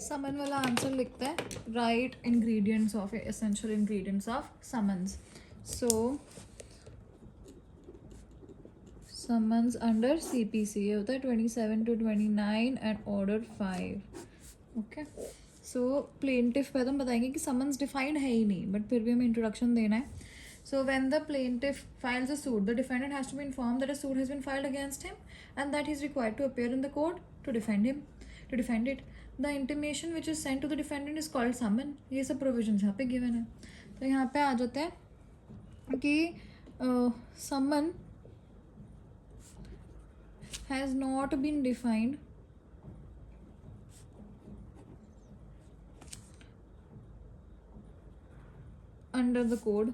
समन वाला आंसर लिखते हैं right ingredients of essential ingredients of summons. So summons under CPC ये होता है 27 to 29 and order 5. Okay, so plaintiff पे तो हम बताएंगे कि समन्स डिफाइंड है ही नहीं, बट फिर भी हमें इंट्रोडक्शन देना है. So when the plaintiff files a suit, the defendant has to be informed that a suit has been filed against him and that he is required to appear in the court to defend it. The intimation which is sent to the defendant is called summon. ये सब provisions यहाँ पे given है. तो यहाँ पे आ जाते हैं कि summon has not been defined under the code.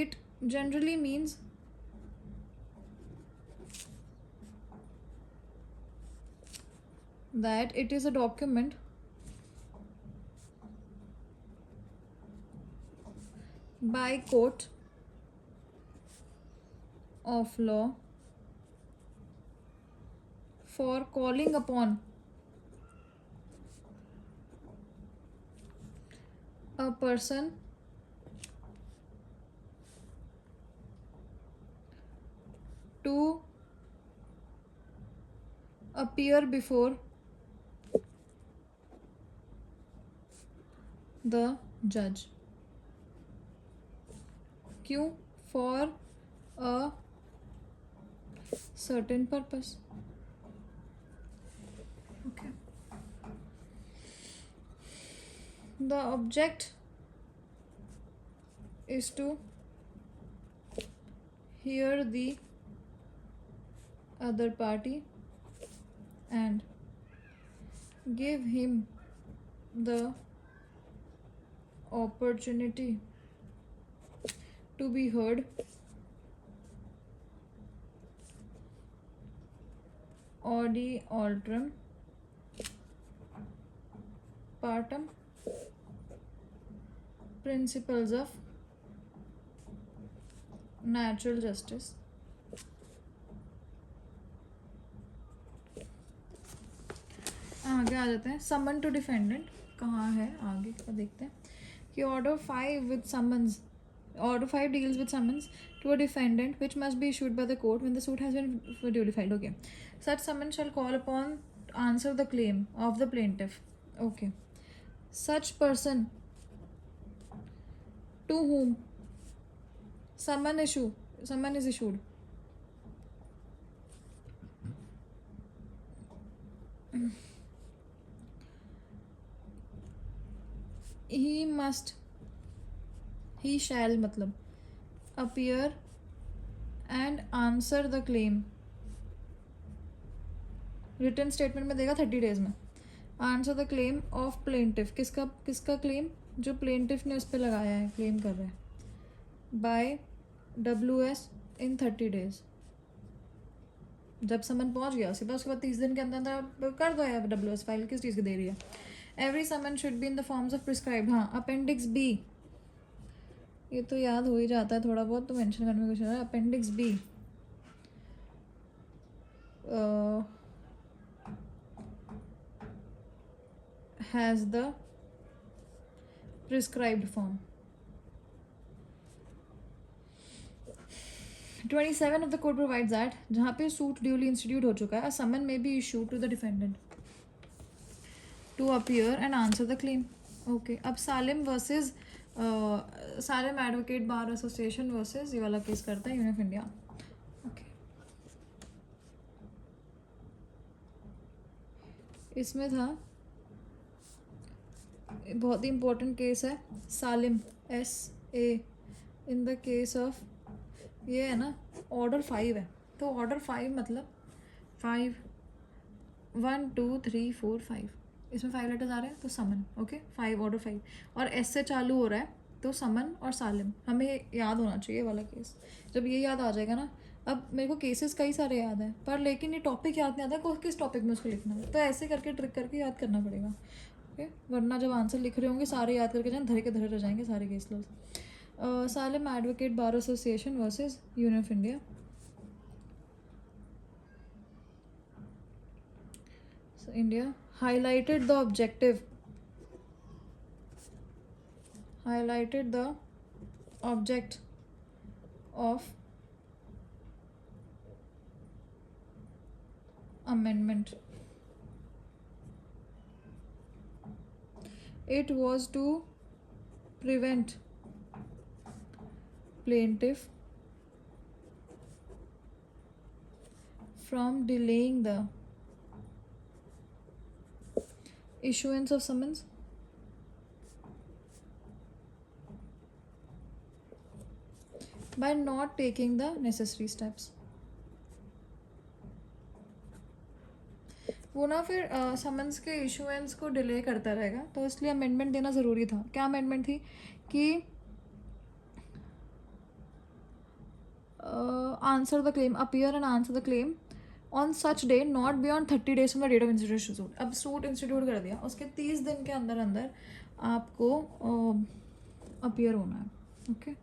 It generally means that it is a document by court of law for calling upon a person to appear before the judge. क्यों? For a certain purpose. Okay. The object is to hear the other party and give him the opportunity to be heard audi alteram partem principles of natural justice. आगे आ जाते हैं. समन to defendant कहाँ है, आगे का देखते हैं कि order 5 with summons. Order 5 deals with summons to a defendant which must be issued by the court when the suit has been duly filed. Okay. Such summons shall call upon to answer the claim of the plaintiff. Okay. Such person to whom summon is issued he shall मतलब appear and answer the claim. Written statement में देगा 30 days में. Answer the claim of plaintiff. किसका claim? जो प्लेंटिफ ने उस पर लगाया है, क्लेम कर रहा है. By WS in 30 days. जब समन पहुंच गया उसके बाद 30 दिन के अंदर कर दो यार. WS फाइल किस चीज़ की दे रही है? Every summon should be in the forms of prescribe. हाँ, अपेंडिक्स बी ये तो याद हो ही जाता है थोड़ा बहुत, तो मेंशन करने में कुछ है. Appendix B has the prescribed form. 27 of the code provides that जहाँ पे सूट ड्यूली इंस्टीट्यूट हो चुका है, a summon may be issue to the defendant to appear and answer the claim. Okay, अब Salem versus Salem advocate bar association versus ये वाला case करता है यूनियन ऑफ इंडिया. ओके, इसमें था बहुत ही इंपॉर्टेंट केस है सालिम SA in the case of ये है ना ऑर्डर 5 है. तो ऑर्डर 5 मतलब 5 1 2 3 4 5 इसमें 5 लेटर्स आ रहे हैं तो समन. ओके, 5 ऑर्डर 5 और S से चालू हो रहा है तो समन और सालिम. हमें याद होना चाहिए वाला केस. जब ये याद आ जाएगा ना, अब मेरे को केसेस कई सारे याद हैं पर लेकिन ये टॉपिक याद नहीं आता किस टॉपिक में उसको लिखना है, तो ऐसे करके ट्रिक करके याद करना पड़ेगा. ओके, वरना जब आंसर लिख रहे होंगे सारे याद करके जाए धरे के धरे रह जाएंगे सारे case laws. Salem advocate bar association versus union of India. India highlighted the objective object of amendment. It was to prevent plaintiff from delaying the issuance of summons by not taking the necessary steps. वो ना फिर summons के issuance को delay करता रहेगा, तो इसलिए amendment देना ज़रूरी था. क्या अमेंडमेंट थी कि answer the claim, appear and answer the claim on such day not beyond 30 days from the date of institution suit. अब सूट इंस्टीट्यूट कर दिया, उसके 30 दिन के अंदर अंदर आपको अपीयर होना है. Okay,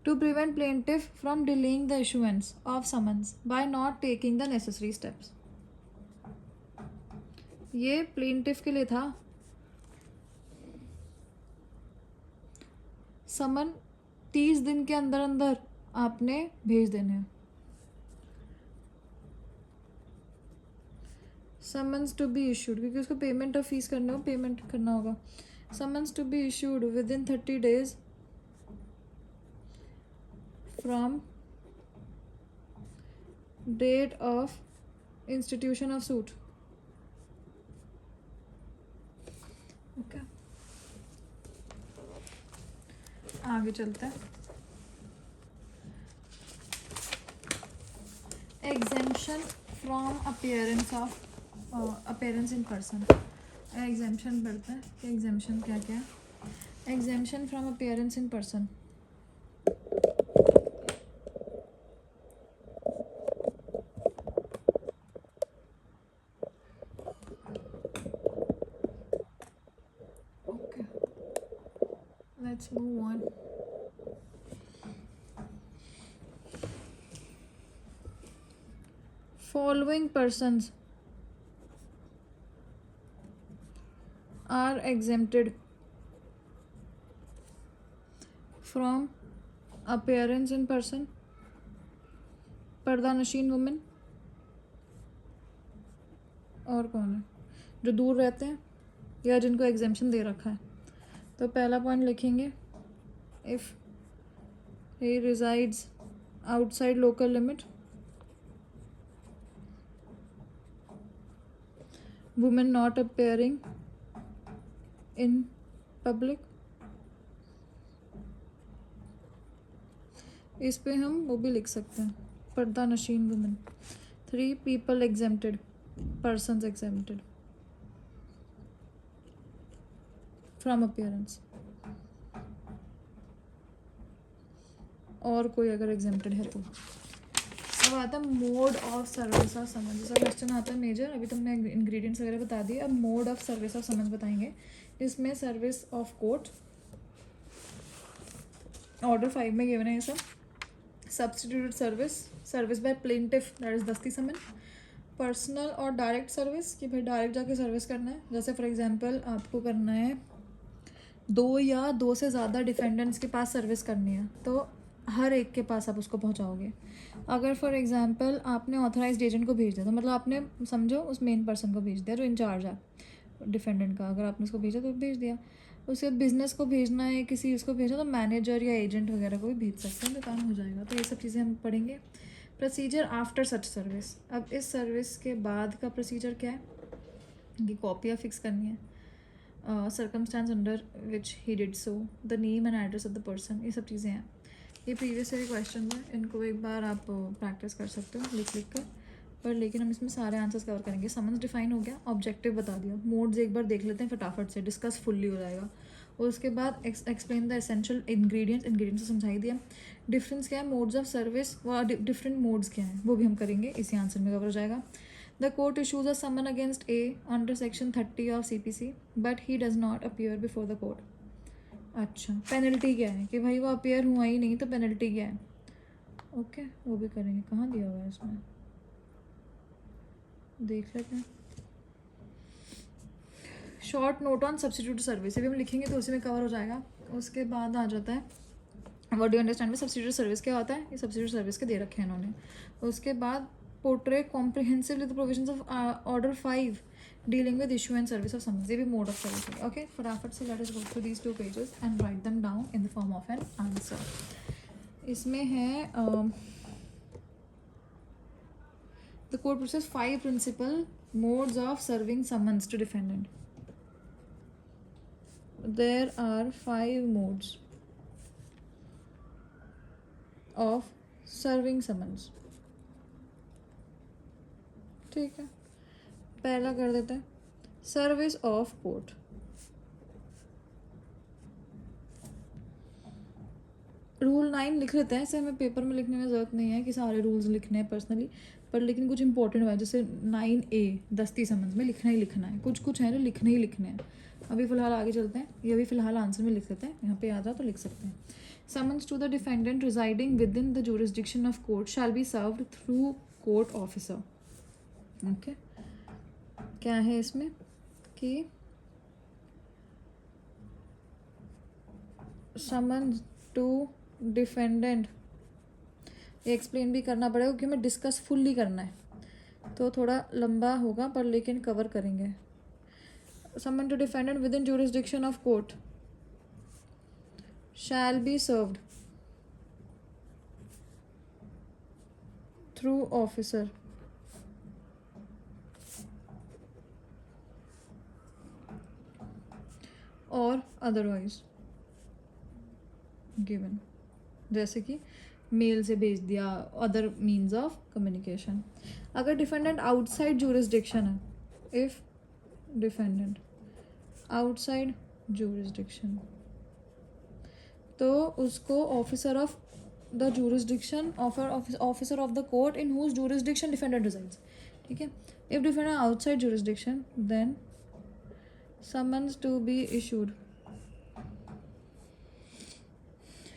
to prevent plaintiff from delaying the issuance of summons by not taking the necessary steps. ये plaintiff के लिए था. समन 30 दिन के अंदर अंदर आपने भेज देने हैं. समन्स टू बी इशूड, क्योंकि उसको पेमेंट ऑफ फीस करने हो, पेमेंट करना होगा. Summons to be issued within 30 days from date of institution of suit. Okay, आगे चलते हैं. Exemption from appearance in person. Exemption पढ़ते हैं कि exemption क्या क्या है. Exemption from appearance in person. Let's move on. Following persons are exempted from appearance in person. पर्दानशीन वुमेन, और कौन है जो दूर रहते हैं या जिनको एग्जेम्पशन दे रखा है. तो पहला पॉइंट लिखेंगे, if he resides outside local limit, women not appearing in public. इस पे हम वो भी लिख सकते हैं, पर्दा नशीन women. 3 people exempted, persons exempted from appearance. और कोई अगर एग्जेम्प्टेड है तो. अब आता है mode of service of summons. जैसा क्वेश्चन आता है मेजर, अभी तुमने इंग्रेडिएंट्स वगैरह बता दिए. अब mode of service of summons बताएंगे. इसमें सर्विस ऑफ कोर्ट, ऑर्डर 5 में गिवन है ये सब. Substituted service, service by plaintiff, that is दस्ती समन. पर्सनल और डायरेक्ट सर्विस, कि भाई डायरेक्ट जाके सर्विस करना है. जैसे फॉर एग्जांपल आपको करना है 2 या 2 से ज़्यादा डिफेंडेंट्स के पास सर्विस करनी है, तो हर एक के पास आप उसको पहुंचाओगे. अगर फॉर एग्जांपल आपने ऑथराइज्ड एजेंट को भेज दिया, तो मतलब आपने समझो उस मेन पर्सन को भेज दिया जो इंचार्ज है डिफेंडेंट का. अगर आपने उसको भेजा तो भेज दिया. उसके बाद बिजनेस को भेजना है, किसी उसको भेजा, तो मैनेजर या एजेंट वगैरह को भी भेज सकते हैं, तो काम हो जाएगा. तो ये सब चीज़ें हम पढ़ेंगे. Procedure after such service. अब इस सर्विस के बाद का प्रोसीजर क्या है कि कॉपियाँ फिक्स करनी है. Circumstance under which he did so, the name and address of the person, ये सब चीज़ें हैं. ये प्रीवियस ईयर क्वेश्चन है, इनको एक बार आप प्रैक्टिस कर सकते हो लिख कर. पर लेकिन हम इसमें सारे आंसर्स कवर करेंगे. समन्स डिफाइन हो गया, ऑब्जेक्टिव बता दिया, मोड्स एक बार देख लेते हैं फटाफट से, डिस्कस फुल्ली हो जाएगा. और उसके बाद एक्सप्लेन द एसेंशियल इंग्रेडिएंट्स से समझाई दिया. डिफरेंस क्या है मोड्स ऑफ सर्विस, व डिफरेंट मोड्स क्या हैं वो भी हम करेंगे, इसी आंसर में कवर हो जाएगा. The court issues a summon against A under section 30 of CPC but he does not appear before the court. अच्छा, पेनल्टी क्या है कि भाई वो अपीयर हुआ ही नहीं, तो पेनल्टी क्या है. ओके, वो भी करेंगे. कहाँ दिया हुआ है इसमें, देख लेते हैं। Short note on substitute service, अभी हम लिखेंगे तो उसी में कवर हो जाएगा। उसके बाद आ जाता है व्हाट डू अंडरस्टैंड में सब्सटीट्यूट सर्विस क्या होता है, ये सब्सटीट्यूट सर्विस के दे रखे हैं इन्होंने। उसके बाद portray comprehensively the provisions of order 5 dealing with issue and service of summons, ये भी मोड ऑफ सर्विस है। ओके, फटाफट से let us go through these 2 pages and write them down in the form of an answer. इसमें है the court process 5 principal modes of serving summons to defendant. There are 5 modes of serving summons। ठीक है, पहला कर देते हैं service of court. Rule 9 लिख लेते हैं, ऐसे हमें पेपर में लिखने में ज़रूरत नहीं है कि सारे रूल्स लिखने हैं पर्सनली, पर लेकिन कुछ इंपॉर्टेंट है जैसे 9A दस्ती समन्स में लिखना ही लिखना है, कुछ कुछ है जो लिखने ही लिखने हैं। अभी फ़िलहाल आगे चलते हैं, ये भी फ़िलहाल आंसर में लिख लेते हैं, यहाँ पे याद आ तो लिख सकते हैं। Summons to the defendant residing within the jurisdiction of court shall be served through court officer. Okay, क्या है इसमें कि समन्स टू डिफेंडेंट, ये एक्सप्लेन भी करना पड़ेगा क्योंकि हमें डिस्कस फुल्ली करना है तो थोड़ा लंबा होगा, पर लेकिन कवर करेंगे। Summon to defendant within jurisdiction of court shall be served through officer और अदरवाइज गिवन, जैसे कि मेल से भेज दिया, अदर मीन्स ऑफ कम्युनिकेशन। अगर डिफेंडेंट आउटसाइड जुरिस्डिक्शन है, इफ डिफेंडेंट आउटसाइड जुरिस्डिक्शन, तो उसको officer of the jurisdiction officer of the court in whose jurisdiction defendant resides. ठीक है, if defendant outside jurisdiction then summons to be issued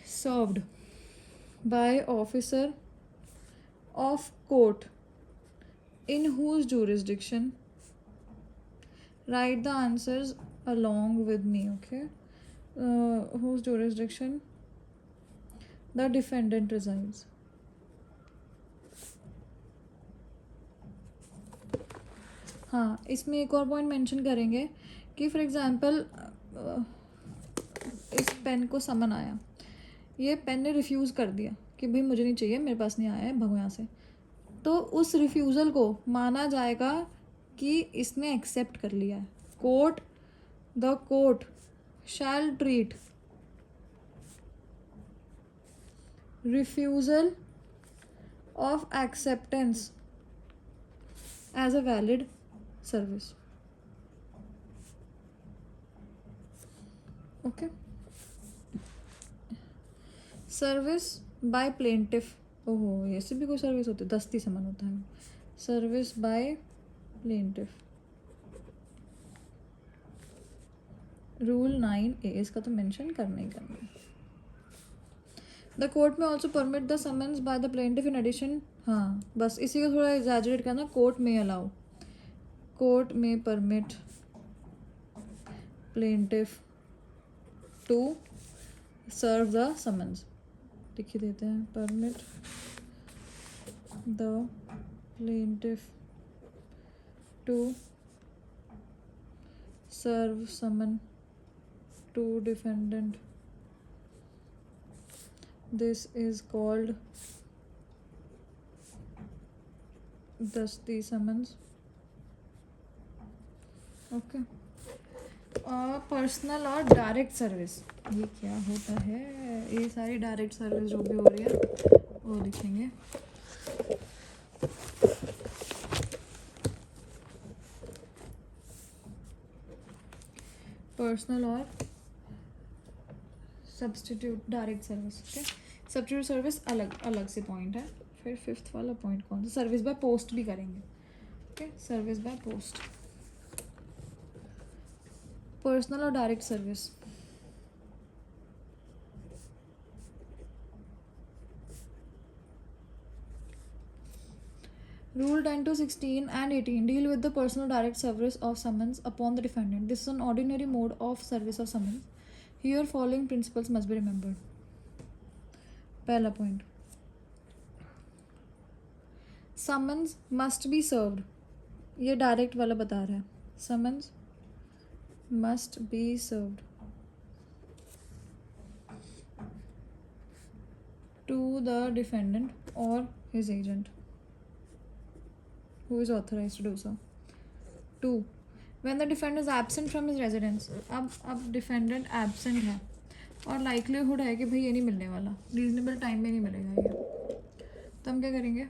served by officer of court in whose jurisdiction, write the answers along with me, okay, whose jurisdiction the defendant resides। हाँ, इसमें एक और point mention करेंगे कि for example इस pen को समन आया, ये पेन ने रिफ्यूज़ कर दिया कि भाई मुझे नहीं चाहिए, मेरे पास नहीं आया है, भगो यहाँ से, तो उस रिफ्यूज़ल को माना जाएगा कि इसने एक्सेप्ट कर लिया है। Court the court shall treat refusal of acceptance as a valid service. Okay, service by plaintiff, ओहो ऐसे भी कोई सर्विस होती है, दस्ती समन होता है। Service by plaintiff, rule 9A, इसका तो मेंशन करना ही करना है। The court may also permit the summons by the plaintiff in addition, हाँ बस इसी को थोड़ा एग्जैजरेट करना, court may allow, court may permit plaintiff to serve the summons, लिख ही देते हैं, permit the plaintiff to serve summon to defendant, this is called dasti summons. Okay, personal और डायरेक्ट सर्विस, ये क्या होता है, ये सारी डायरेक्ट सर्विस जो भी हो रही है वो लिखेंगे। पर्सनल और substitute direct service. Okay, substitute service अलग अलग से पॉइंट है। फिर 5th वाला पॉइंट कौन सा, सर्विस बाय पोस्ट भी करेंगे। Okay, service by post, personal और direct service. Rule 10 to 16 and 18 deal with the personal direct service of summons upon the defendant. This is an ordinary mode of service of summons. Here following principles must be remembered. पहला point, summons must be served. ये direct वाला बता रहा है. Summons must be served to the defendant or his agent who is authorized to do so. 2. When the defendant is absent from his residence. अब defendant absent है और likelihood है कि भाई ये नहीं मिलने वाला, reasonable time में नहीं मिलेगा ये, तो हम क्या करेंगे?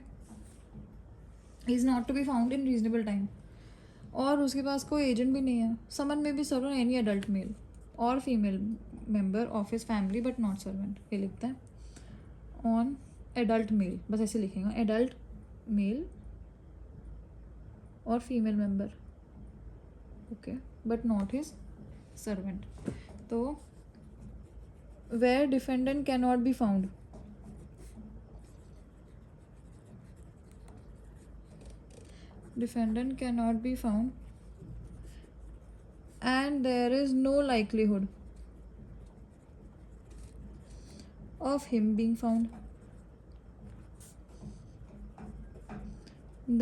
He is not to be found in reasonable time. और उसके पास कोई एजेंट भी नहीं है. समन में भी serve on any adult male और female member of his family but not servant. ये लिखता है ऑन एडल्ट मेल, बस ऐसे लिखेगा, एडल्ट मेल और female member, okay, but not his servant. तो where defendant can not be found, defendant cannot be found and there is no likelihood of him being found,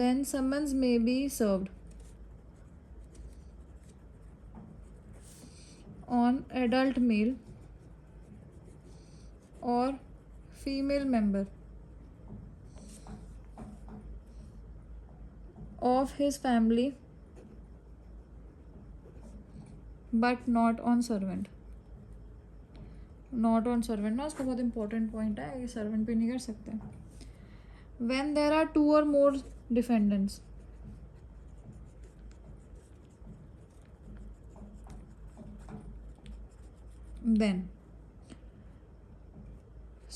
then summons may be served on adult male or female member of his family but not on servant. Not on servant ना, उसका बहुत important point है, ये servant पे नहीं कर सकते. When there are 2 or more defendants, then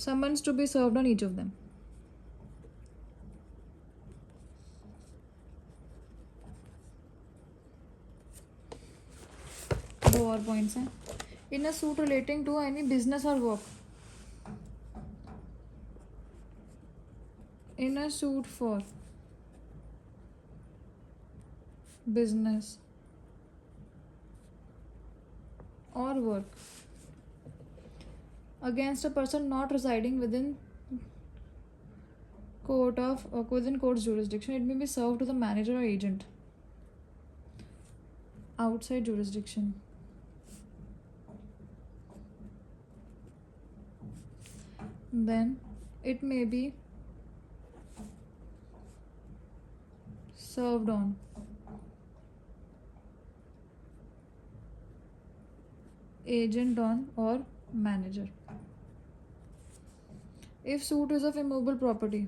summons to be served on each of them. दो और पॉइंट्स हैं. In a suit relating to any business और work. In a suit for business और work against a person not residing within court's jurisdiction, it may be served to the manager or agent outside jurisdiction. Then it may be served on agent on or manager. If suit is of immovable property,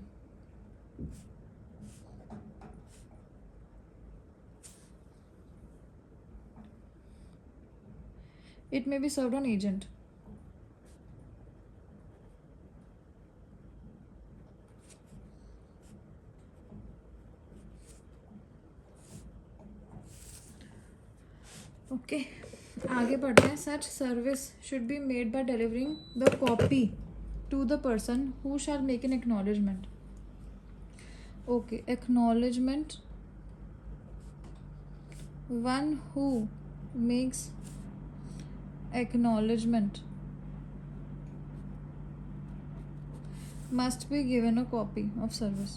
it may be served on agent. Okay, आगे बढ़ते हैं. Such service should be made by delivering the copy to the person who shall make an acknowledgement. Okay, acknowledgement, one who makes acknowledgement must be given a copy of service.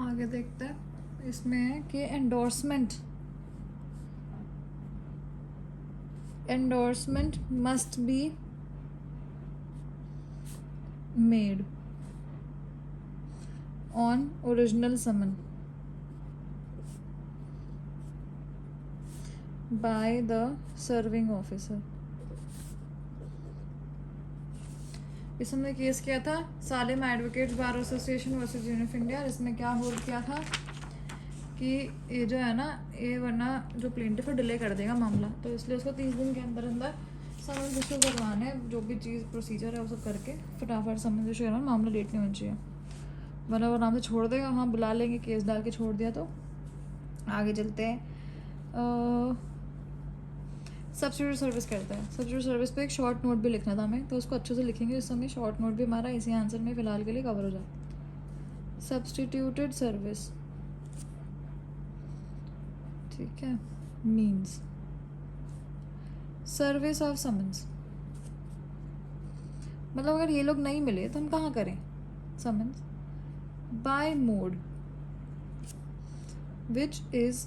आगे देखते हैं. इसमें है कि endorsement must be made on original summon by the serving officer. इसमें case किया था Salem advocates bar association versus union of India. इसमें क्या होल्ड किया था कि ये जो है ना, ये वरना जो प्लेंटिफ डिले कर देगा मामला, तो इसलिए उसको 30 दिन के अंदर अंदर समन इशू करवाने, जो भी चीज़ प्रोसीजर है वो सब करके फटाफट समन इशू करवाना, मामला लेट नहीं होना चाहिए, वरना वो आराम से छोड़ देगा. हाँ, बुला लेंगे, केस डाल के छोड़ दिया. तो आगे चलते हैं. सब्सिट्यूट सर्विस करता है। सब्सिट्यूट सर्विस पे एक शॉर्ट नोट भी लिखना था हमें, तो उसको अच्छे से लिखेंगे जिससे हमें शॉर्ट नोट भी हमारा इसी आंसर में फ़िलहाल के लिए कवर हो जाए। सब्सटीट्यूटेड सर्विस, ठीक है, मीन्स सर्विस ऑफ समन्स, मतलब अगर ये लोग नहीं मिले तो हम कहाँ करें summons, by mode which is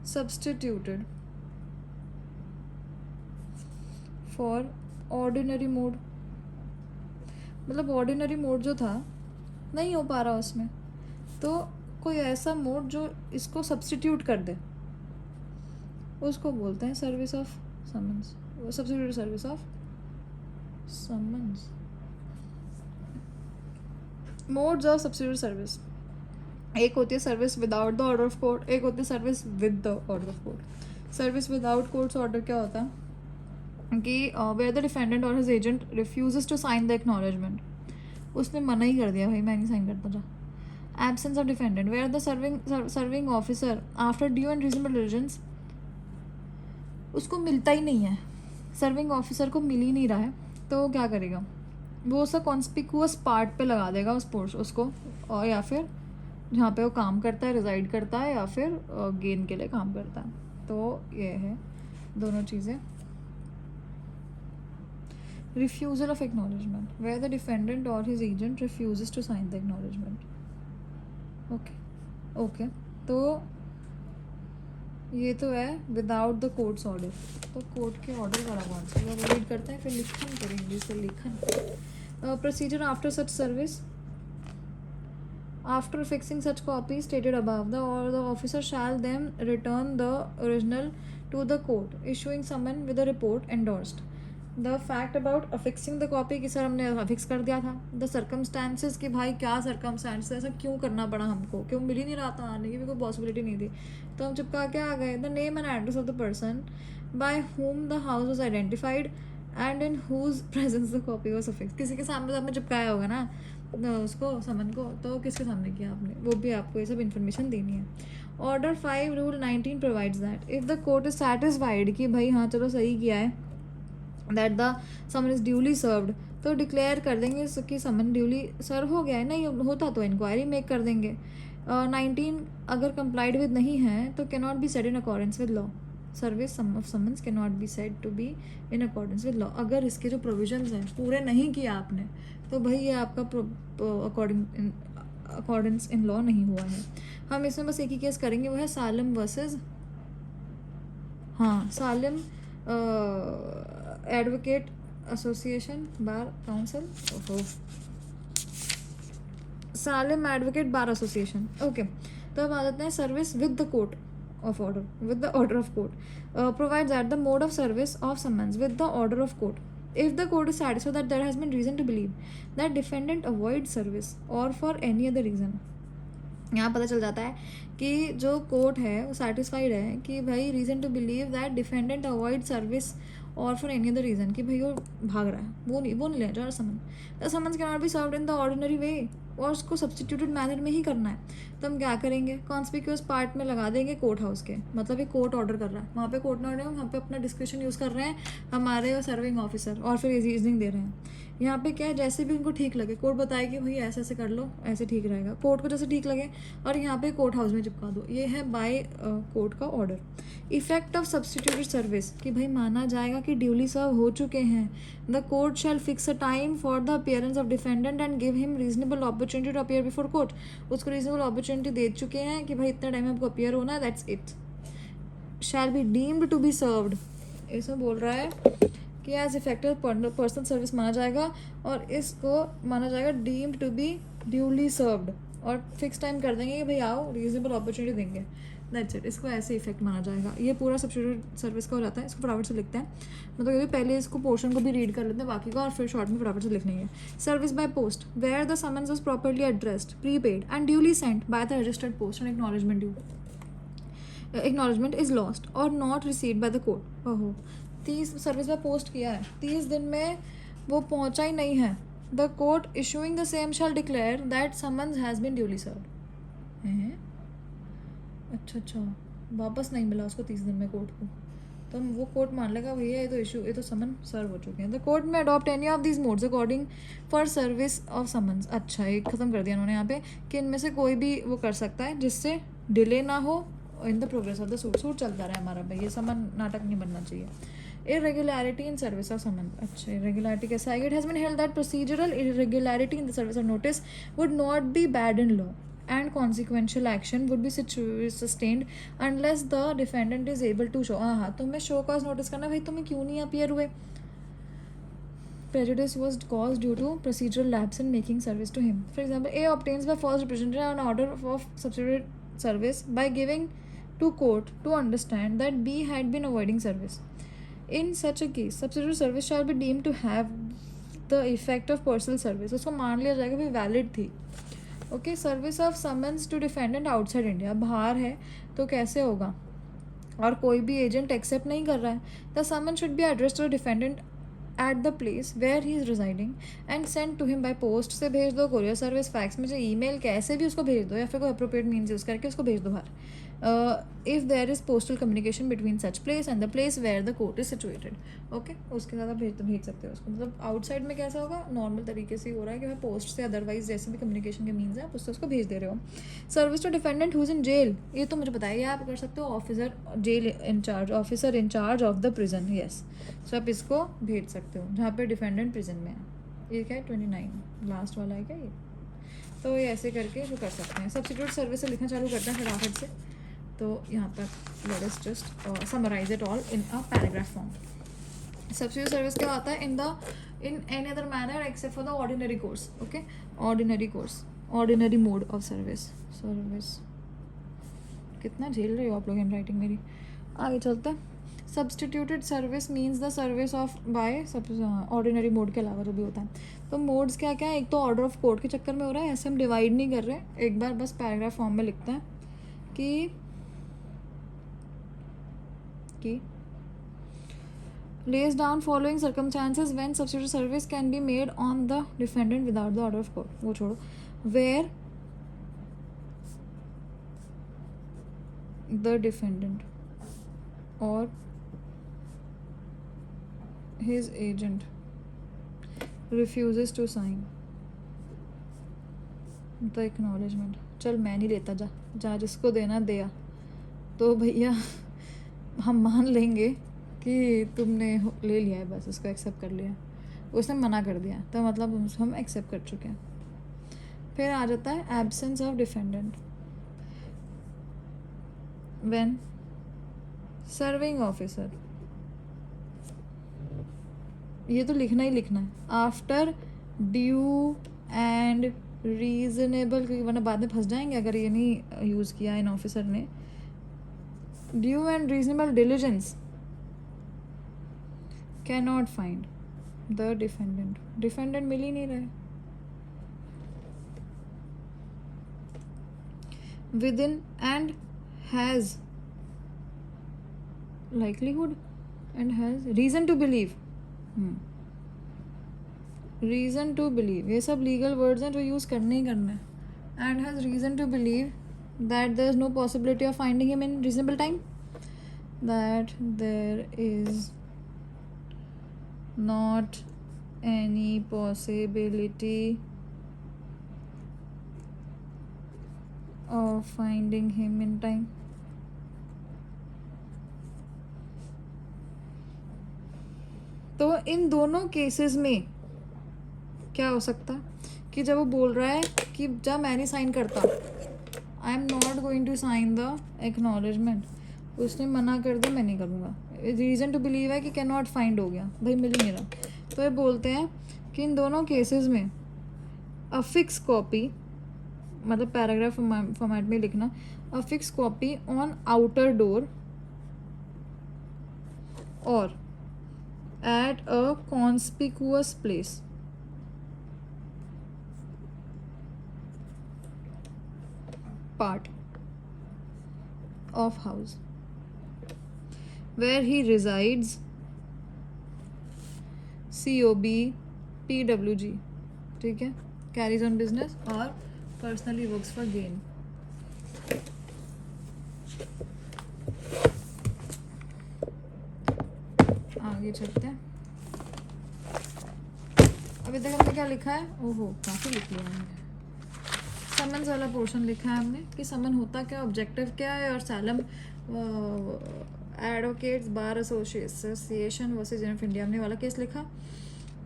substituted for ordinary mode, मतलब ऑर्डिनरी मोड जो था नहीं हो पा रहा उसमें, तो कोई ऐसा मोड जो इसको सब्सटीट्यूट कर दे उसको बोलते हैं service of summons, substitute service of summons. Modes of substitute service, एक होती है service without the order of court, एक होती है service with the order of court. Service without court's order क्या होता है कि वेयर द डिफेंडेंट और his agent refuses to sign the acknowledgement, उसने मना ही कर दिया भाई मैं नहीं साइन करता जा। Absence of defendant, where the serving officer after due and reasonable diligence, उसको मिलता ही नहीं है, सर्विंग ऑफिसर को मिल ही नहीं रहा है, तो वो क्या करेगा, वो उसका कॉन्स्पिकुअस पार्ट पे लगा देगा उस पोर्स उसको, और या फिर जहाँ पे वो काम करता है रिजाइड करता है, या फिर गेन के लिए काम करता है। तो ये है दोनों चीज़ें। Refusal of acknowledgement, where the defendant और his agent refuses to sign the acknowledgement. Okay, तो ये तो है विदाउट द कोर्ट्स ऑर्डर, तो कोर्ट के ऑर्डर वाला कौन सा, वो रीड करते हैं फिर लिखन करेंगे, इससे लिखन। Procedure after such service, after fixing such copy stated above the officer shall then return the original to the court issuing summon with a report endorsed the fact about affixing the copy कि sir हमने affix कर दिया था, the circumstances कि भाई क्या circumstances, ऐसा क्यों करना पड़ा हमको, क्यों मिल ही नहीं रहा था, आने की भी कोई पॉसिबिलिटी नहीं थी, तो हम चिपका के आ गए। the name and address of the person by whom the house was identified and in whose presence the copy was affixed, किसी के सामने तो आपने चिपकाया होगा ना उसको समन को, तो किसके सामने किया आपने, वो भी आपको ये सब इन्फॉर्मेशन देनी है। Order 5 rule 19 provides that if the court is satisfied कि भाई हाँ चलो सही किया है, that the someone is duly served, तो डिक्लेयर कर देंगे कि समन ड्यूली सर्व हो गया है, नहीं होता तो इंक्वायरी मेक कर देंगे। 19 अगर कंप्लाइड विद नहीं है तो can not be said in accordance with law, service of summons can not be said to be in accordance with law, अगर इसके जो प्रोविजंस हैं पूरे नहीं किया आपने तो भाई ये आपका अकॉर्डेंस इन लॉ नहीं हुआ है। हम इसमें बस एक ही केस करेंगे, वो है सालिम वर्सेस, हाँ सालिम एडवोकेट एसोसिएशन बार काउंसिल, सालिम एडवोकेट बार एसोसिएशन। ओके, तो अब आ जाते हैं service with the court of order, with the order of court, provides that the mode of service of summons with the order of court, if the court is satisfied that there has been reason to believe that defendant avoids service or for any other reason, यहाँ पता चल जाता है कि जो court है वो satisfied है कि भाई reason to believe that defendant avoid service और फॉर एनी अदर रीज़न, कि भाई वो भाग रहा है, वो नहीं ले जा रहा summon, the summons can not be served in the ordinary way, और उसको सब्सटीट्यूटेड मैनर में ही करना है, तो हम क्या करेंगे, कॉन्स्पिक्यूअस पार्ट में लगा देंगे कोर्ट हाउस के, मतलब ये कोर्ट ऑर्डर कर रहा है, वहाँ पे कोर्ट ने ऑर्डर, वहाँ पे अपना डिस्क्रिप्शन यूज़ कर रहे हैं हमारे सर्विंग ऑफिसर, और फिर रीजनिंग दे रहे हैं। यहाँ पे क्या है, जैसे भी उनको ठीक लगे, कोर्ट बताए कि भाई ऐसे ऐसे कर लो, ऐसे ठीक रहेगा, कोर्ट को जैसे ठीक लगे, और यहाँ पे कोर्ट हाउस में चिपका दो, ये है बाय कोर्ट का order. Effect of substituted service, कि भाई माना जाएगा कि ड्यूली सर्व हो चुके हैं, the court shall fix a time for the appearance of defendant and give him reasonable opportunity to appear before court, उसको रीजनेबल अपॉर्चुनिटी दे चुके हैं कि भाई इतना टाइम आपको अपीयर होना है, that's it. Shall be deemed to be served, इसमें बोल रहा है कि एज इफेक्टिव पर्सनल सर्विस माना जाएगा, और इसको माना जाएगा deemed to be duly served, और फिक्स टाइम कर देंगे कि भाई आओ रीजनेबल अपॉर्चुनिटी देंगे, दैट्स इट, इसको ऐसे इफेक्ट माना जाएगा। ये पूरा सब्सटीट्यूट सर्विस का हो जाता है, इसको फटाफट से लिखते हैं, मतलब ये पहले इसको पोर्शन को भी रीड कर लेते हैं बाकी का, और फिर शॉर्ट में फटाफट से लिख लेंगे। Service by post, where the summons was properly addressed, prepaid and duly sent by the registered post and acknowledgement is lost और not received by the court. ओहो, 30 सर्विस बाय पोस्ट किया है, 30 दिन में वो पहुंचा ही नहीं है, the court issuing the same shall declare that summons has been duly served. अच्छा, वापस नहीं मिला उसको 30 दिन में कोर्ट को, तो वो कोर्ट मान लेगा भैया ये तो इशू, ये तो समन सर्व हो चुके हैं। द कोर्ट में adopt any of these modes according for service of summons. अच्छा, ये ख़त्म कर दिया उन्होंने यहाँ पे कि इनमें से कोई भी वो कर सकता है जिससे डिले ना हो in the progress of the suit. Suit चलता रहा है हमारा भाई, ये समन नाटक नहीं बनना चाहिए। Irregularity in service of summons. अच्छा, irregularity कैसा आएगा? It has been held that procedural irregularity in the service of notice would not be bad in law and consequential action would be sustained unless the defendant is able to show। हाँ, तुम्हें show cause notice करना, भाई तुम्हें क्यों नहीं appear हुए? Prejudice was caused due to procedural lapse in making service to him. For example, A obtains by false representation an order of substituted service by giving to court to understand that B had been avoiding service. In such a case, substitute service shall be deemed to have the effect of personal service। उसको मान लिया जाएगा भी valid थी। Okay, service of summons to defendant outside India, बाहर है तो कैसे होगा, और कोई भी एजेंट एक्सेप्ट नहीं कर रहा है। The summon should be address to the defendant at the place where he is residing and send to him by post. से भेज दो, कोरियर सर्विस, फैक्स में से, ईमेल, कैसे भी उसको भेज दो, या फिर कोई अप्रोप्रिएट मीन्स यूज़ करके उसको भेज दो बाहर। If there is postal communication between such place and the place where the court is situated. Okay, उसके ज़्यादा भेज सकते हो उसको। मतलब आउटसाइड में कैसा होगा, नॉर्मल तरीके से हो रहा है कि भाई पोस्ट से अदरवाइज जैसे भी कम्युनिकेशन के मीन्स है आप उससे उसको भेज दे रहे हो। Service to defendant who's in jail, ये तो मुझे बताइए, आप कर सकते हो officer jail in charge, officer in charge of the prison, yes. So आप इसको भेज सकते हो जहाँ पे डिफेंडेंट प्रिजन में है। ये क्या है, 29 लास्ट वाला है क्या ये? तो ये ऐसे करके वो कर सकते हैं। सब्स्टिट्यूट सर्विस से लिखना चालू करते हैं फटाफट से। तो यहाँ तक let us just summarise it all in a paragraph form. Substitute service क्या होता है? In any other manner except for the ordinary course. Okay, ordinary course, ordinary mode of service. कितना झेल रहे हो आप लोग हैंड राइटिंग मेरी। आगे चलते हैं। Substituted service means the service of by ordinary mode के अलावा जो भी होता है। तो मोड्स क्या क्या है? एक तो ऑर्डर ऑफ कोर्ट के चक्कर में हो रहा है, ऐसे हम डिवाइड नहीं कर रहे, एक बार बस पैराग्राफ फॉर्म में लिखते हैं कि lays down following circumstances when substitute service can be made on the defendant without the order of court। वो छोड़ो, where the defendant or his agent refuses to sign the acknowledgement। चल मैं नहीं लेता, जा जिसको देना दिया, तो भैया हम मान लेंगे कि तुमने ले लिया है, बस उसको एक्सेप्ट कर लिया, उसने मना कर दिया तो मतलब हम एक्सेप्ट कर चुके हैं। फिर आ जाता है absence of defendant when serving officer, ये तो लिखना ही लिखना है, आफ्टर ड्यू एंड रीजनेबल, क्योंकि वरना बाद में फंस जाएंगे अगर ये नहीं यूज़ किया इन ऑफिसर ने। Due and reasonable diligence cannot find the defendant। Defendant मिल ही नहीं रहे। within and has likelihood and has reason to believe। reason to believe, ये सब लीगल वर्ड्स हैं जो यूज़ करने ही करना है। and has reason to believe that there is no possibility of finding him in reasonable time, that there is not any possibility of finding him in time। तो इन दोनों cases में क्या हो सकता कि जब वो बोल रहा है कि जब मैं नहीं साइन करता, I am not going to sign the acknowledgement, उसने मना कर दिया, मैं नहीं करूँगा। रीज़न टू बिलीव है कि कैन नॉट फाइंड हो गया, भाई मिल ही नहीं रहा। तो ये बोलते हैं कि इन दोनों केसेस में अ फिक्स कॉपी, मतलब पैराग्राफ फॉर्मेट में लिखना, affix copy on outer door और at a conspicuous place part of house where he resides, COB, PWG, ठीक है, carries on business और personally works for gain। चलते हैं। अभी तक हमने क्या लिखा है, ओहो काफ़ी लिख लिया हमने। समन्स वाला पोर्शन लिखा है हमने कि समन होता क्या, ऑब्जेक्टिव क्या है, और Salam advocates bar association versus union of India हमने वाला केस लिखा।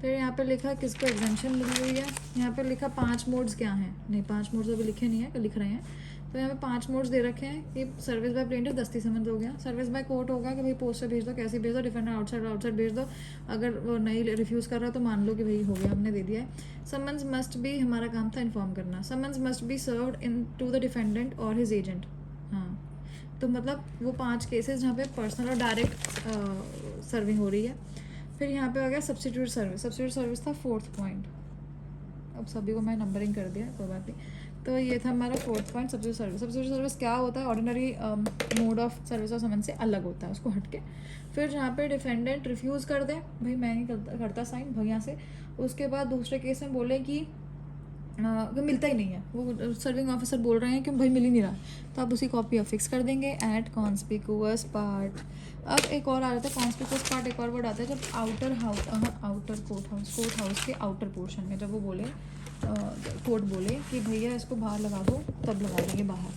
फिर यहाँ पे लिखा किसको एग्जाम्पशन मिली हुई है, यहाँ पे लिखा 5 मोड्स क्या हैं, नहीं 5 मोड्स अभी लिखे नहीं है, लिख रहे हैं। तो यहाँ पे 5 मोड्स दे रखे हैं कि सर्विस बाय प्लेंटिफ दस्ती समन्स हो गया, सर्विस बाय कोर्ट होगा कि भाई पोस्ट से भेज दो, कैसे भेज दो, डिफेंडर आउटसाइड भेज दो, अगर वो नहीं रिफ्यूज़ कर रहा तो मान लो कि भाई हो गया, हमने दे दिया है। समन्स मस्ट बी, हमारा काम था इन्फॉर्म करना, summons must be served in to the defendant और हिज एजेंट। हाँ, तो मतलब वो 5 केसेस जहाँ पे पर्सनल और डायरेक्ट सर्विंग हो रही है। फिर यहाँ पे आ गया सब्सिट्यूट सर्विस, सब्सिट्यूट सर्विस था 4th पॉइंट। अब सभी को मैं नंबरिंग कर दिया, कोई बात नहीं। तो ये था हमारा 4th point, substitute service. Substitute service क्या होता है, ordinary mode of service of summon से अलग होता है, उसको हटके। फिर जहाँ पे डिफेंडेंट रिफ्यूज़ कर दे, भाई मैं नहीं करता साइन भैया से, उसके बाद दूसरे केस में बोले कि मिलता ही नहीं है, वो सर्विंग ऑफिसर बोल रहे हैं कि भाई मिल ही नहीं रहा, तो आप उसी कॉपी अफिक्स कर देंगे एट कॉन्स्पिकुअस पार्ट। अब एक और आ जाता है कॉन्स्पिकुअस पार्ट, एक और वर्ड आता है जब outer house, outer court house के आउटर पोर्शन में जब वो बोले कोर्ट बोले कि भैया इसको बाहर लगा दो, तब लगा देंगे बाहर।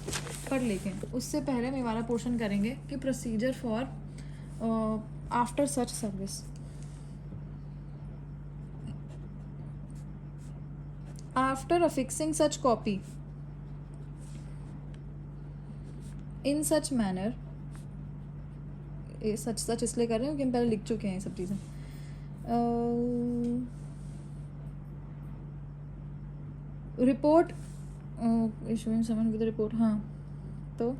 पर लेकिन उससे पहले मैं वाला पोर्शन करेंगे कि procedure for after such service. After affixing such copy in such manner, ये सच इसलिए कर रहे हैं क्योंकि हम पहले लिख चुके हैं ये सब चीज़ें। Report issuing someone with report, हाँ, तो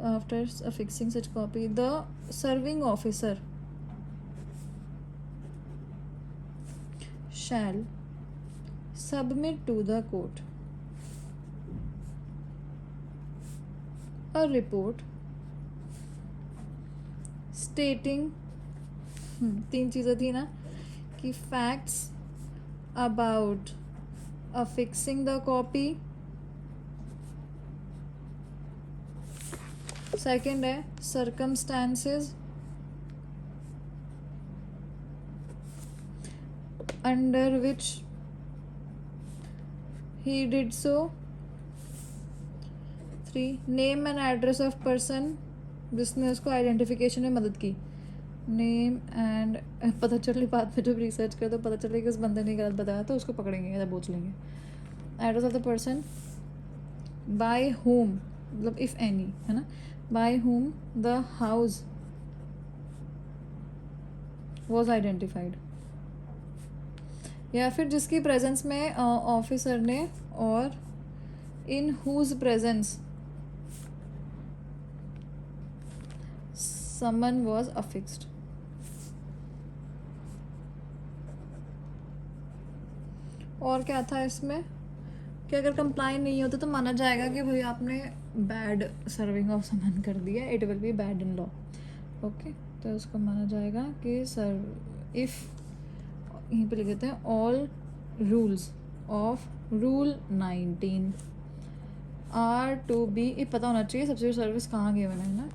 after affixing such copy the serving officer shall submit to the court a report stating 3 चीज़ें थी ना कि facts about affixing the copy, second है circumstances under which he did so, 3 name and address of person जिसने उसको identification में मदद की, नेम एंड, पता चली बाद में जब रिसर्च कर तो पता चले कि उस बंदे ने गलत बताया तो उसको पकड़ेंगे या पूछ लेंगे। Address of the person by whom, मतलब इफ़ एनी, है ना, by whom the house was identified, या फिर जिसकी प्रेजेंस में ऑफिसर ने, और in whose presence summon was affixed. और क्या था इसमें कि अगर कंप्लाई नहीं होता तो माना जाएगा कि भाई आपने बैड सर्विंग ऑफ समन कर दिया, it will be bad in law. Okay, तो उसको माना जाएगा कि सर इफ़, यहीं पे लिख देते हैं, all rules of rule 19 are to be, ये पता होना चाहिए सब्सिट्यूट सर्विस कहाँ गए मैंने, है ना,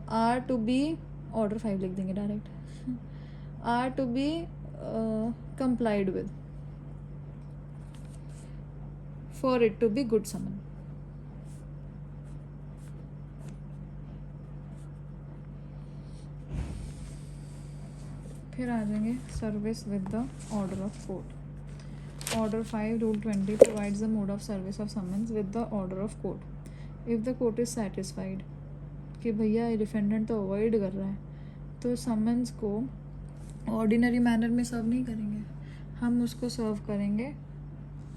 आर टू बी, ऑर्डर 5 लिख देंगे direct, are to be complied with for it to be good summon। फिर आ जाएंगे service with the order of court. Order 5 rule 20 provides the mode of service of summons with the order of court if the court is satisfied कि भैया ये defendant तो avoid कर रहा है, तो समन्स को ऑर्डिनरी मैनर में सर्व नहीं करेंगे, हम उसको सर्व करेंगे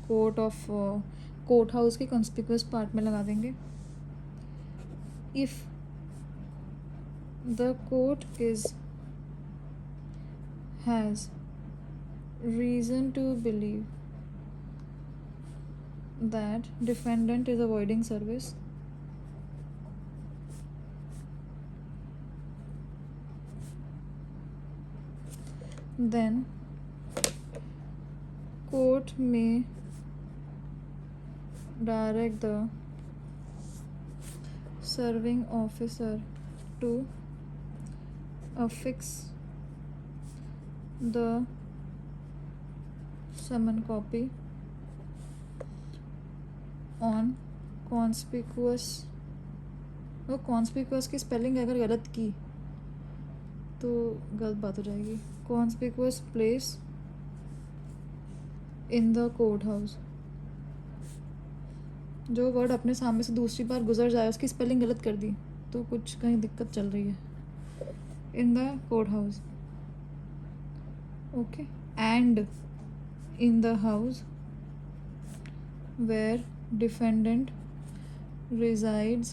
कोर्ट हाउस के कॉन्स्पिकुअस पार्ट में लगा देंगे। If the court has reason to believe that defendant is avoiding service, then court may direct the serving officer to affix the summon copy on conspicuous, वो conspicuous की spelling अगर गलत की तो गलत बात हो जाएगी. Conspicuous place in the court house. जो वर्ड अपने सामने से दूसरी बार गुजर जाए उसकी स्पेलिंग गलत कर दी तो कुछ कहीं दिक्कत चल रही है. In the court house. Okay. And in the house where defendant resides,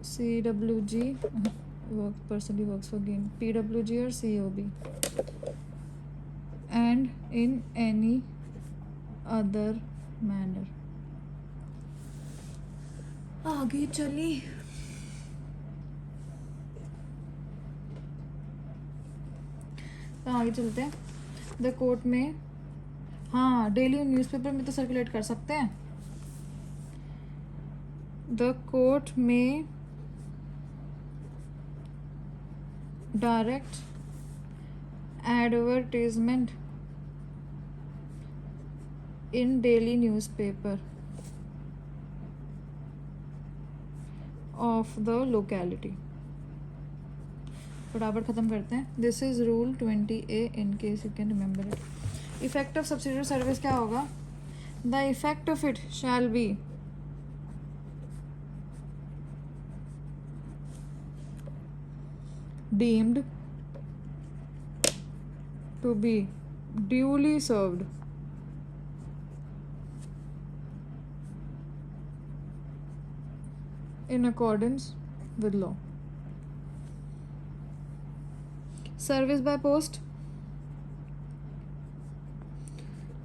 CWG personally works for game, PWG or COB, and in any other manner. आगे चली. आगे चलते हैं. द कोर्ट में, हाँ डेली न्यूज़पेपर में तो सर्कुलेट कर सकते हैं. The court may direct advertisement in daily newspaper of the locality. फटाफट ख़त्म करते हैं. This is rule 20A in case you can remember it. Effect of subsidiary service क्या होगा? The effect of it shall be deemed to be duly served in accordance with law. Service by post,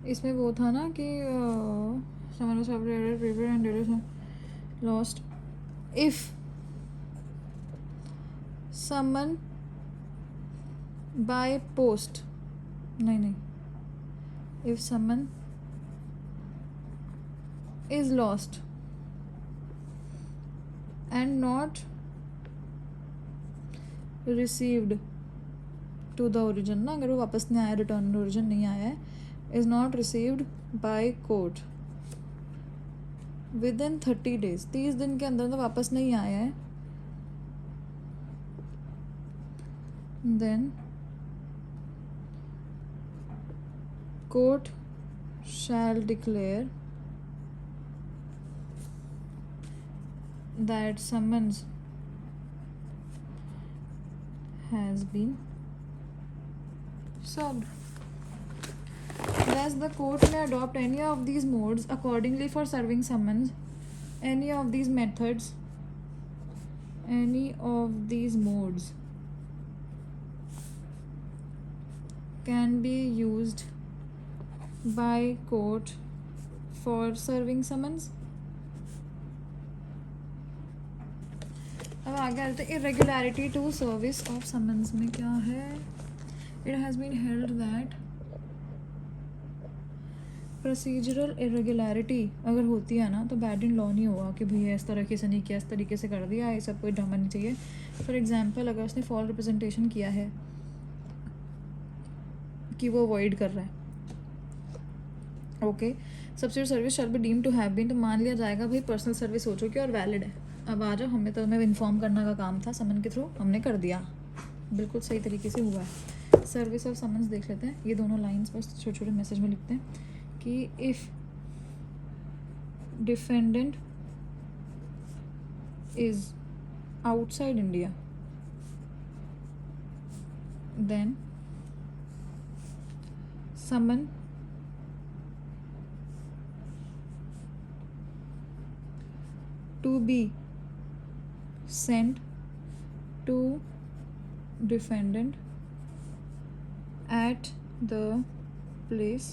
इसमें वो था ना कि someone was separated, prepared and delivered lost. If summon by post, नहीं, if summon is lost and not received to the origin, ना अगर वो वापस नहीं आया, रिटर्न ओरिजिन नहीं आया है, is not received by court within 30 days, 30 दिन के अंदर तो वापस नहीं आया है, then court shall declare that summons has been served. Thus the court may adopt any of these modes accordingly for serving summons. Any of these methods, any of these modes can be used by court for serving summons. अब आगे आते हैं irregularity to service of summons में क्या है. It has been held that procedural irregularity अगर होती है ना तो बैड इन लॉ नहीं होगा कि भैया इस तरीके से नहीं किया, इस तरीके से कर दिया, ये सब कोई ड्रामा नहीं चाहिए. फॉर एग्जांपल अगर उसने फॉल रिप्रेजेंटेशन किया है कि वो अवॉइड कर रहा है, okay, subsidy service shall be deem to have been, तो मान लिया जाएगा भाई पर्सनल सर्विस हो चुकी है और वैलिड है. अब आ जाओ, हमें तो हमें इन्फॉर्म करने का काम था समन के थ्रू, हमने कर दिया, बिल्कुल सही तरीके से हुआ है. सर्विस ऑफ समन्स देख लेते हैं. ये दोनों लाइंस बस छोटे छोटे मैसेज में लिखते हैं कि if defendant is outside India then summon to be sent to defendant at the place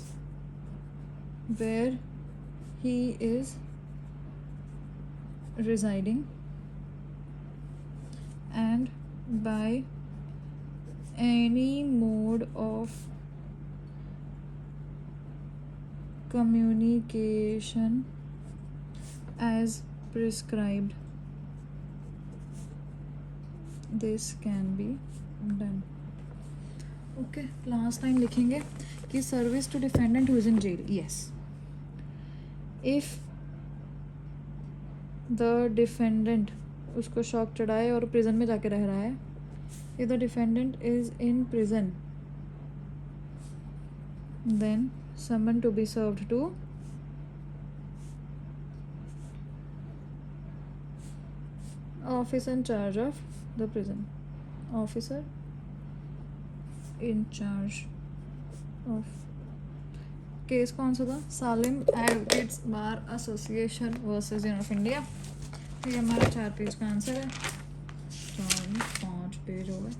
where he is residing and by any mode of communication as prescribed. This can be done. Okay, last line लिखेंगे कि service to defendant who is in jail. Yes, if the defendant, उसको शॉक चढ़ाए और prison में जाके रह रहा है. If the defendant is in prison then summon to be served to officer in charge of the prison. Officer in charge of. Case कौन सा था? Salem advocates bar association versus union of India. ये हमारा 4 पेज का answer है. 5 page हो गए.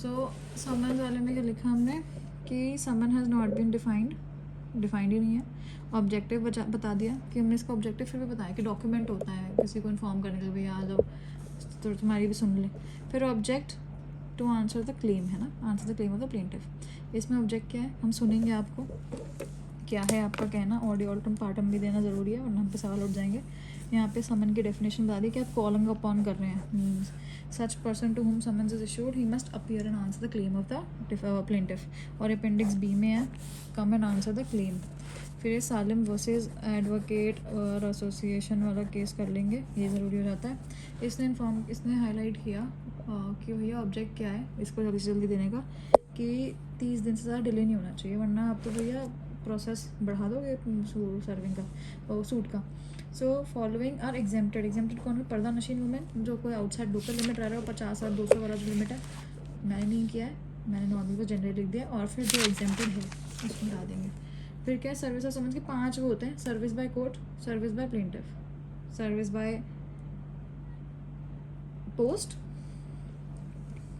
सो समन वाले में क्या लिखा हमने कि summon has not been defined ही नहीं है. ऑब्जेक्टिव बता दिया कि हमने इसका ऑब्जेक्टिव फिर भी बताया कि डॉक्यूमेंट होता है किसी को इन्फॉर्म करने के लिए, भैया आ जाओ तो तुम्हारी भी सुन ले. फिर object to answer the claim है ना, answer the claim of the plaintiff. इसमें ऑब्जेक्ट क्या है, हम सुनेंगे आपको क्या है आपका कहना. ऑडियो ऑल्टम पार्टम भी देना ज़रूरी है वरना हम पे सवाल उठ जाएंगे. यहाँ पे समन की डेफिनेशन बता दी कि आप कॉलिंग अपॉन कर रहे हैं. Means such person to whom summons is issued he must appear and answer the claim of the plaintiff. और अपेंडिक्स बी में है come and answer the claim. फिर ये सालिम वर्सेस एडवोकेट और एसोसिएशन वाला केस कर लेंगे, ये ज़रूरी हो जाता है. इसने हाईलाइट किया कि भैया ऑब्जेक्ट क्या है इसको जल्दी से जल्दी देने का, कि 30 दिन से ज़्यादा डिले नहीं होना चाहिए वरना आप तो भैया प्रोसेस बढ़ा दोगे सर्विंग का और सूट का. सो फॉलोइंग आर एग्जेम्प्टेड कौन है? पर्दा नशीन वुमेन जो कोई आउटसाइड लोकल लिमिट रह रहा है, 50 और 200 वाला जो लिमिट है मैंने नहीं किया है, मैंने नॉर्मल को जनरल लिख दिया. और फिर जो एग्जेम्प्टेड है उसमें ला देंगे. फिर क्या है, सर्विस और समझ के 5 वो होते हैं. Service by court, service by plaintiff, service by post,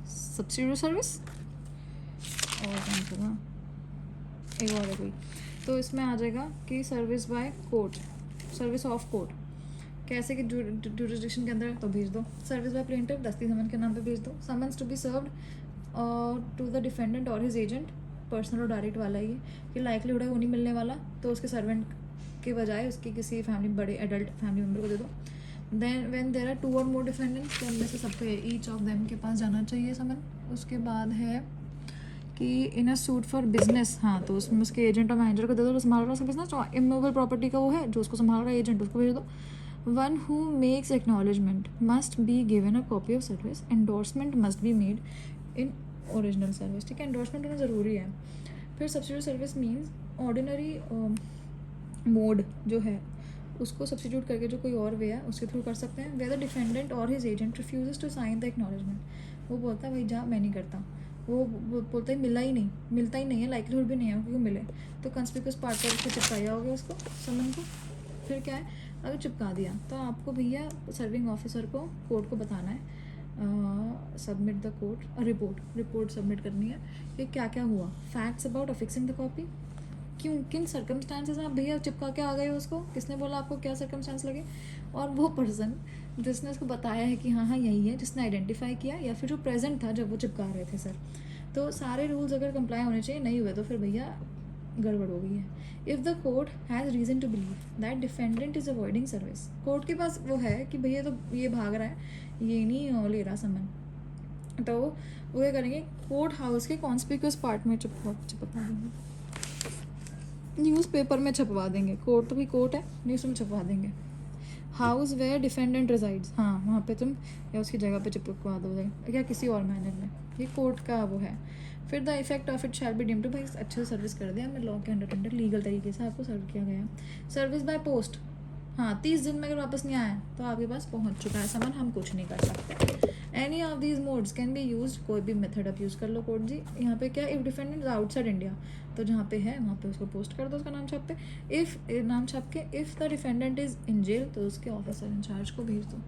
subsidy service और कौन सा था एक और है कोई. तो इसमें आ जाएगा कि service by court, service of court कैसे कि जुरिस्डिक्शन के अंदर तो भेज दो. सर्विस बाय प्लेंटिफ दस्ती समन के नाम पे भेज दो. Summons to be served to the defendant और हिज एजेंट, पर्सनल और डायरेक्ट वाला ही कि लाइकलीहुड है वो नहीं मिलने वाला तो उसके सर्वेंट के बजाय उसकी किसी फैमिली बड़े एडल्ट फैमिली मेम्बर को दे दो. देन व्हेन देयर आर 2 और मोर डिफेंडेंट तो उनमें से सबको ईच ऑफ देम के पास जाना चाहिए समन. उसके बाद है कि इन अ सूट फॉर बिजनेस, हाँ तो उसमें उसके एजेंट और मैनेजर को दे दो जो संभाल रहा है उसका बिजनेस. और इमूवेबल प्रॉपर्टी का वो है जो उसको संभाल रहा है एजेंट, उसको भेज दो. One who makes acknowledgement must be given a copy of service. Endorsement must be made in original service. ठीक है, एंडोर्समेंट होना ज़रूरी है. फिर substitute service means ordinary mode जो है उसको सब्सिट्यूट करके जो कोई और वे है उसके थ्रू कर सकते हैं. वेदर डिफेंडेंट और his agent refuses to sign the acknowledgement, वो बोलता है भाई जा मैं नहीं करता, वो बोलता है मिलता ही नहीं है, लाइकलीहुड भी नहीं है क्योंकि मिले तो कंस्पिक्यूअस पार्ट पर उसको चिपकाया होगा उसको समन को. फिर क्या है, अगर चिपका दिया तो आपको भैया सर्विंग ऑफिसर को कोर्ट को बताना है, submit the court report submit करनी है कि क्या क्या हुआ. फैक्ट्स अबाउट अफिक्सिंग द कॉपी, क्यों किन सर्कमस्टांसेस आप भैया चिपका के आ गए हो उसको, किसने बोला आपको क्या सर्कमस्टांस लगे. और वो पर्सन जिसने उसको बताया है कि हाँ यही है, जिसने आइडेंटिफाई किया या फिर जो प्रेजेंट था जब वो चिपका रहे थे सर. तो सारे रूल्स अगर कंप्लाई होने चाहिए, नहीं हुए तो फिर भैया गड़बड़ हो गई है. If the court has reason to believe that defendant is avoiding service, court के पास वो है कि भैया तो ये भाग रहा है, ये नहीं ले रहा समन, तो वो क्या करेंगे कोर्ट हाउस के कॉन्स्पिक्यूअस पार्ट में चिपका देंगे, न्यूज़पेपर में छपवा देंगे. कोर्ट तो भी कोर्ट है, न्यूज़ में छपवा देंगे. हाउस वेयर डिफेंडेंट रिजाइड्स, हाँ वहाँ पे तुम या उसकी जगह पे चिपकवा दोगे या किसी और मैनर में, ये कोर्ट का वो है. फिर the effect of it shall be deemed to, भाई अच्छे से सर्विस कर दिया, हमें लॉ के अंडर लीगल तरीके से आपको सर्व किया गया. सर्विस बाय पोस्ट, हाँ 30 दिन में अगर वापस नहीं आया तो आपके पास पहुंच चुका है सामान, हम कुछ नहीं कर सकते. Any of these modes can be use, कोई भी मेथड आप यूज़ कर लो कोर्ट जी. यहाँ पे क्या, इफ़ डिफेंडेंट आउटसाइड इंडिया तो जहाँ पे है वहाँ पे उसको पोस्ट कर दो उसका नाम छाप पे. इफ़ नाम छाप के, if the defendant is in jail तो उसके ऑफिसर इंचार्ज को भेज दो.